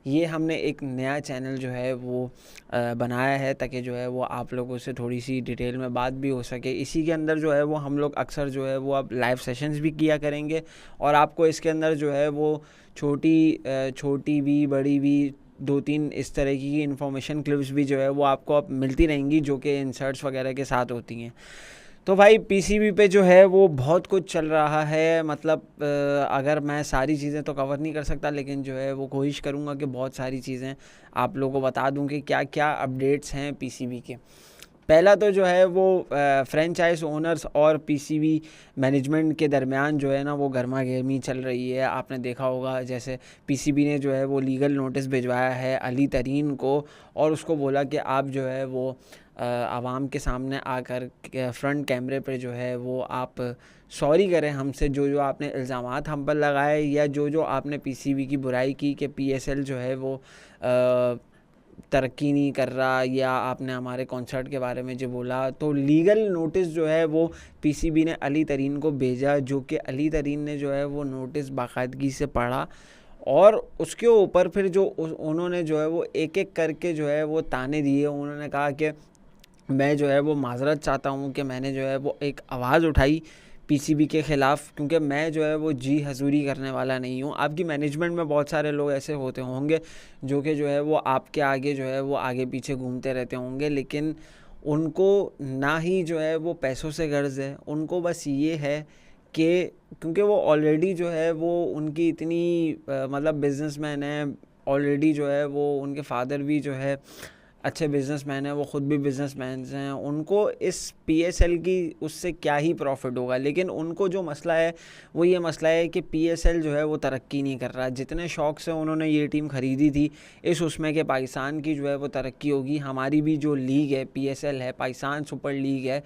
ये हमने एक नया चैनल जो है वो बनाया है ताकि जो है वो आप लोगों से थोड़ी सी डिटेल में बात भी हो सके। इसी के अंदर जो है वो हम लोग अक्सर जो है वो अब लाइव सेशंस भी किया करेंगे और आपको इसके अंदर जो है वो छोटी भी बड़ी भी 2-3 इस तरह की इन्फॉर्मेशन क्लिप्स भी जो है वो आपको अब मिलती रहेंगी जो कि इंसर्ट्स वगैरह के साथ होती हैं। तो भाई पीसीबी पे जो है वो बहुत कुछ चल रहा है, मतलब अगर मैं सारी चीज़ें तो कवर नहीं कर सकता, लेकिन जो है वो कोशिश करूँगा कि बहुत सारी चीज़ें आप लोगों को बता दूँ कि क्या क्या अपडेट्स हैं पीसीबी के। पहला तो जो है वो फ्रेंचाइज ओनर्स और पीसीबी मैनेजमेंट के दरमियान जो है ना वो गर्मा गर्मी चल रही है। आपने देखा होगा जैसे पीसीबी ने जो है वो लीगल नोटिस भिजवाया है अली तरीन को और उसको बोला कि आप जो है वो आवाम के सामने आकर फ्रंट कैमरे पे जो है वो आप सॉरी करें हमसे, जो जो आपने इल्ज़ामात हम पर लगाए या जो जो आपने पीसीबी की बुराई की कि पीएसएल जो है वो तरक्की नहीं कर रहा या आपने हमारे कॉन्सर्ट के बारे में जो बोला। तो लीगल नोटिस जो है वो पीसीबी ने अली तरीन को भेजा, जो कि अली तरीन ने जो है वो नोटिस बाकायदगी से पढ़ा और उसके ऊपर फिर जो उन्होंने जो है वो एक एक करके जो है वो ताने दिए। उन्होंने कहा कि मैं जो है वो माजरत चाहता हूँ कि मैंने जो है वो एक आवाज़ उठाई पीसीबी के ख़िलाफ़, क्योंकि मैं जो है वो जी हजूरी करने वाला नहीं हूँ। आपकी मैनेजमेंट में बहुत सारे लोग ऐसे होते होंगे जो कि जो है वो आपके आगे जो है वो आगे पीछे घूमते रहते होंगे, लेकिन उनको ना ही जो है वो पैसों से गर्ज है, उनको बस ये है कि क्योंकि वो ऑलरेडी जो है वो उनकी इतनी मतलब बिजनेसमैन है ऑलरेडी, जो है वो उनके फादर भी जो है अच्छे बिजनेसमैन हैं, वो ख़ुद भी बिजनेसमैन हैं, उनको इस पीएसएल की उससे क्या ही प्रॉफिट होगा। लेकिन उनको जो मसला है वो ये मसला है कि पीएसएल जो है वो तरक्की नहीं कर रहा। जितने शौक़ से उन्होंने ये टीम ख़रीदी थी इस उसमें कि पाकिस्तान की जो है वो तरक्की होगी, हमारी भी जो लीग है पीएसएल है, पाकिस्तान सुपर लीग है,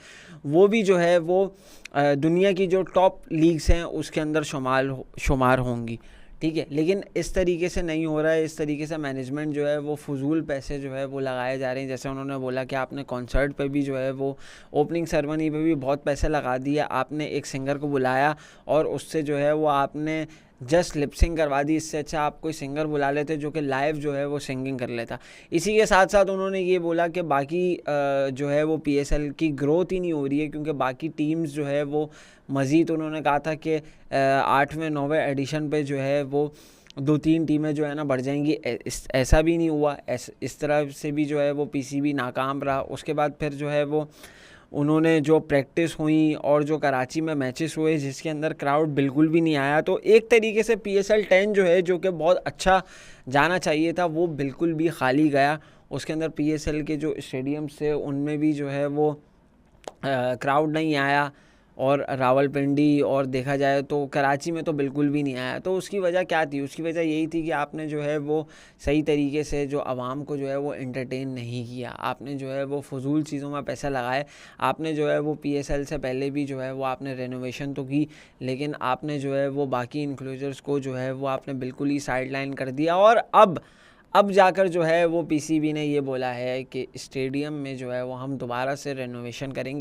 वो भी जो है वो दुनिया की जो टॉप लीग्स हैं उसके अंदर शुमार होंगी, ठीक है। लेकिन इस तरीके से नहीं हो रहा है। इस तरीके से मैनेजमेंट जो है वो फजूल पैसे जो है वो लगाए जा रहे हैं। जैसे उन्होंने बोला कि आपने कॉन्सर्ट पे भी जो है वो ओपनिंग सेरेमनी पे भी बहुत पैसे लगा दिए, आपने एक सिंगर को बुलाया और उससे जो है वो आपने जस्ट लिपसिंग करवा दी। इससे अच्छा आप कोई सिंगर बुला लेते जो कि लाइव जो है वो सिंगिंग कर लेता। इसी के साथ साथ उन्होंने ये बोला कि बाकी जो है वो पीएसएल की ग्रोथ ही नहीं हो रही है, क्योंकि बाकी टीम्स जो है वो मज़ीद उन्होंने कहा था कि 8वें 9वें एडिशन पे जो है वो 2-3 टीमें जो है ना बढ़ जाएंगी। ऐसा भी नहीं हुआ। इस तरह से भी जो है वो पीसीबी नाकाम रहा। उसके बाद फिर जो है वो उन्होंने जो प्रैक्टिस हुई और जो कराची में मैचेस हुए जिसके अंदर क्राउड बिल्कुल भी नहीं आया, तो एक तरीके से पीएसएल 10 जो है जो कि बहुत अच्छा जाना चाहिए था वो बिल्कुल भी खाली गया। उसके अंदर पीएसएल के जो स्टेडियम्स थे उनमें भी जो है वो क्राउड नहीं आया और रावलपिंडी और देखा जाए तो कराची में तो बिल्कुल भी नहीं आया। तो उसकी वजह क्या थी? उसकी वजह यही थी कि आपने जो है वो सही तरीके से जो आवाम को जो है वो एंटरटेन नहीं किया। आपने जो है वो फजूल चीज़ों में पैसा लगाए। आपने जो है वो पीएसएल से पहले भी जो है वो आपने रेनोवेशन तो की, लेकिन आपने जो है वो बाकी इंक्लोजर्स को जो है वो आपने बिल्कुल ही साइड लाइन कर दिया। और अब जाकर जो है वो पीसीबी ने ये बोला है कि स्टेडियम में जो है वो हम दोबारा से रेनोवेशन करेंगे।